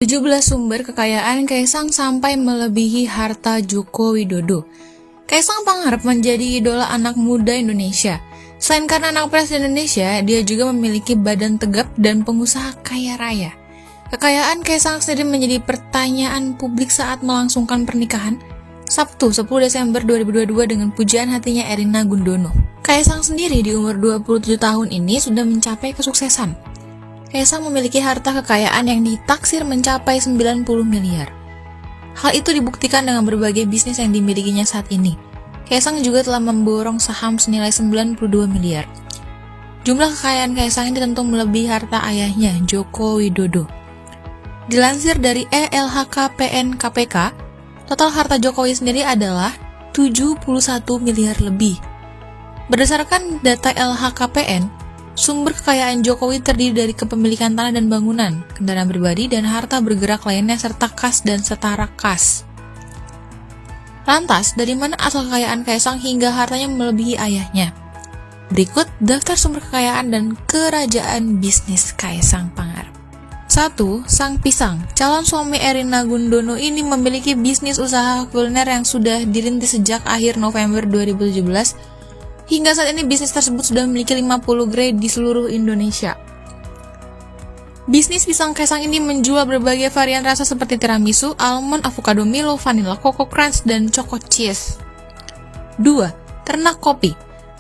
17 sumber kekayaan Kaisang sampai melebihi harta Joko Widodo. Kaisang Pangarep menjadi idola anak muda Indonesia. Selain karena anak presiden Indonesia, dia juga memiliki badan tegap dan pengusaha kaya raya. Kekayaan Kaisang sendiri menjadi pertanyaan publik saat melangsungkan pernikahan Sabtu 10 Desember 2022 dengan pujaan hatinya Erina Gundono. Kaisang sendiri di umur 27 tahun ini sudah mencapai kesuksesan. Kaisang memiliki harta kekayaan yang ditaksir mencapai 90 miliar. Hal itu dibuktikan dengan berbagai bisnis yang dimilikinya saat ini. Kaisang juga telah memborong saham senilai 92 miliar. Jumlah kekayaan Kaisang ini tentu melebihi harta ayahnya, Joko Widodo. Dilansir dari ELHKPN KPK, total harta Jokowi sendiri adalah 71 miliar lebih. Berdasarkan data LHKPN, sumber kekayaan Jokowi terdiri dari kepemilikan tanah dan bangunan, kendaraan pribadi, dan harta bergerak lainnya serta kas dan setara kas. Lantas, dari mana asal kekayaan Kaisang hingga hartanya melebihi ayahnya? Berikut daftar sumber kekayaan dan kerajaan bisnis Kaisang Pangarep. 1. Sang Pisang. Calon suami Erina Gundono ini memiliki bisnis usaha kuliner yang sudah dirintis sejak akhir November 2017. Hingga saat ini bisnis tersebut sudah memiliki 50 gerai di seluruh Indonesia. Bisnis pisang Kaisang ini menjual berbagai varian rasa seperti tiramisu, almond, avocado Milo, vanilla, coco crunch, dan choco cheese. 2. Ternak kopi.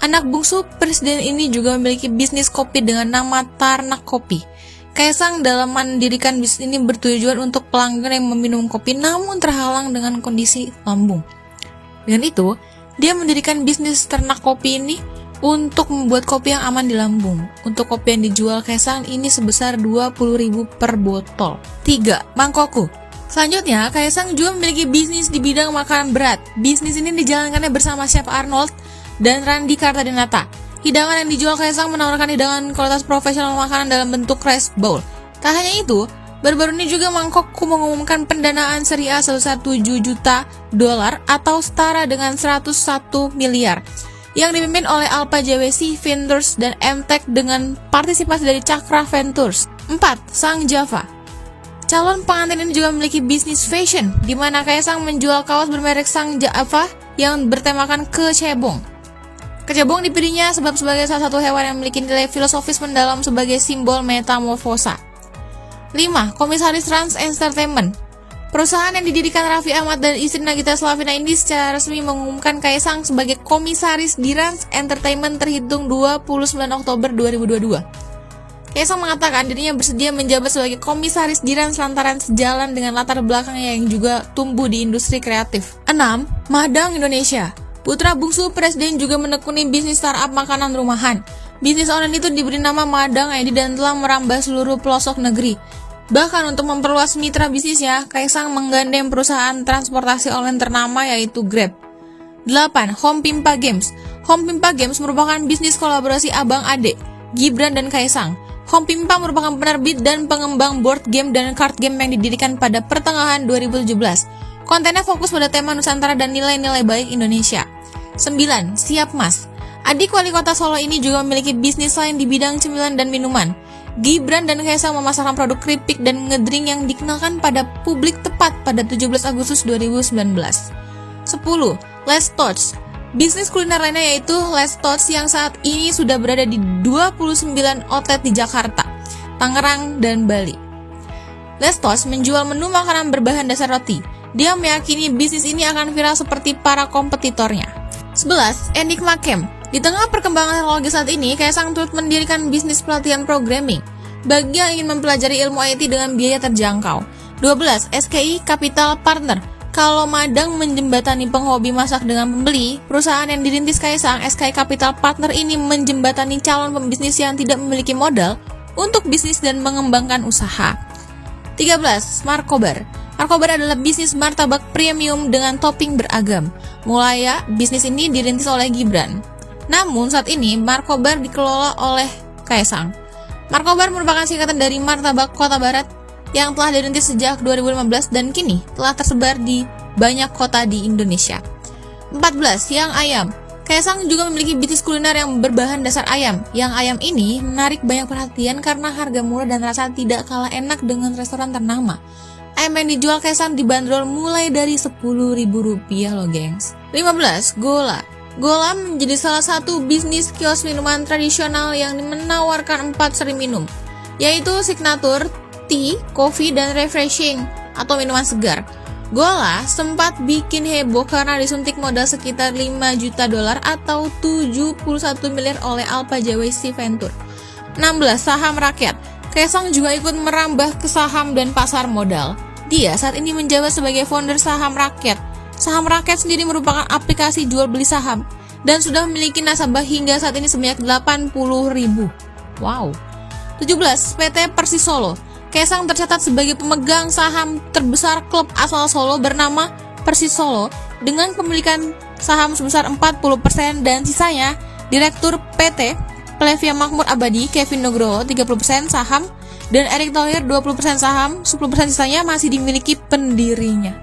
Anak bungsu presiden ini juga memiliki bisnis kopi dengan nama Tarnak Kopi. Kaisang dalam mendirikan bisnis ini bertujuan untuk pelanggan yang meminum kopi namun terhalang dengan kondisi lambung. Dengan itu, dia mendirikan bisnis ternak kopi ini untuk membuat kopi yang aman di lambung. Untuk kopi yang dijual Kaisang ini sebesar 20.000 per botol. 3. Mangkokku. Selanjutnya, Kaisang juga memiliki bisnis di bidang makanan berat. Bisnis ini dijalankannya bersama Chef Arnold dan Randi Kartadinata. Hidangan yang dijual Kaisang menawarkan hidangan kualitas profesional makanan dalam bentuk rice bowl. Tak hanya itu, baru-baru ini juga Mangkokku mengumumkan pendanaan Seri A sebesar 7 juta dolar atau setara dengan 101 miliar yang dipimpin oleh Alpa JWC Ventures dan MTech dengan partisipasi dari Cakra Ventures. 4. Sang Java. Calon pengantin ini juga memiliki bisnis fashion, di mana Kaisang menjual kaos bermerek Sang Java yang bertemakan kecebong. Kecebong dipilihnya sebab sebagai salah satu hewan yang memiliki nilai filosofis mendalam sebagai simbol metamorfosa. 5. Komisaris Trans Entertainment. Perusahaan yang didirikan Raffi Ahmad dan istri Nagita Slavina ini secara resmi mengumumkan Kaisang sebagai komisaris di Trans Entertainment terhitung 29 Oktober 2022. Kaisang mengatakan dirinya bersedia menjabat sebagai komisaris di Trans lantaran sejalan dengan latar belakang yang juga tumbuh di industri kreatif. 6. Madang Indonesia. Putra bungsu presiden juga menekuni bisnis startup makanan rumahan. Bisnis online itu diberi nama Madang ID dan telah merambah seluruh pelosok negeri. Bahkan untuk memperluas mitra bisnisnya, Kaisang menggandeng perusahaan transportasi online ternama yaitu Grab. 8. Home Pimpa Games. Home Pimpa Games merupakan bisnis kolaborasi abang adik, Gibran dan Kaisang. Home Pimpa merupakan penerbit dan pengembang board game dan card game yang didirikan pada pertengahan 2017. Kontennya fokus pada tema Nusantara dan nilai-nilai baik Indonesia. 9. Siap Mas. Adik wali kota Solo ini juga memiliki bisnis lain di bidang cemilan dan minuman. Gibran dan Kaisang memasarkan produk keripik dan ngedrink yang dikenalkan pada publik tepat pada 17 Agustus 2019. 10. Let's Touch. Bisnis kuliner lainnya yaitu Let's Touch yang saat ini sudah berada di 29 outlet di Jakarta, Tangerang, dan Bali. Let's Touch menjual menu makanan berbahan dasar roti. Dia meyakini bisnis ini akan viral seperti para kompetitornya. 11. Enigma Camp. Di tengah perkembangan teknologi saat ini, Kaisang turut mendirikan bisnis pelatihan programming bagi yang ingin mempelajari ilmu IT dengan biaya terjangkau. 12. SKI Capital Partner. Kalau Madang menjembatani penghobi masak dengan pembeli, perusahaan yang dirintis Kaisang, SKI Capital Partner ini menjembatani calon pembisnis yang tidak memiliki modal untuk bisnis dan mengembangkan usaha. 13. Markobar. Markobar adalah bisnis martabak premium dengan topping beragam. Mulanya, bisnis ini dirintis oleh Gibran. Namun saat ini, Markobar dikelola oleh Kaisang. Markobar merupakan singkatan dari Martabak Kota Barat yang telah dirintis sejak 2015 dan kini telah tersebar di banyak kota di Indonesia. 14. Yang Ayam. Kaisang juga memiliki bisnis kuliner yang berbahan dasar ayam. Yang ayam ini menarik banyak perhatian karena harga murah dan rasa tidak kalah enak dengan restoran ternama. ayam yang dijual Kaisang dibanderol mulai dari Rp10.000 loh gengs. 15. Gola. Gola menjadi salah satu bisnis kios minuman tradisional yang menawarkan 4 seri minum, yaitu signature, tea, coffee, dan refreshing atau minuman segar. Gola sempat bikin heboh karena disuntik modal sekitar $5 juta atau 71 miliar oleh Alpha JWC Venture. 16. Saham rakyat. Kaisang juga ikut merambah ke saham dan pasar modal. Dia saat ini menjabat sebagai founder Saham Rakyat. Saham Rakyat sendiri merupakan aplikasi jual beli saham dan sudah memiliki nasabah hingga saat ini sebanyak 80.000. Wow. 17. PT Persis Solo. Kaisang tercatat sebagai pemegang saham terbesar klub asal Solo bernama Persis Solo dengan kepemilikan saham sebesar 40% dan sisanya Direktur PT Plevia Makmur Abadi Kevin Nugroho 30% saham dan Erick Thohir 20% saham, 10% sisanya masih dimiliki pendirinya.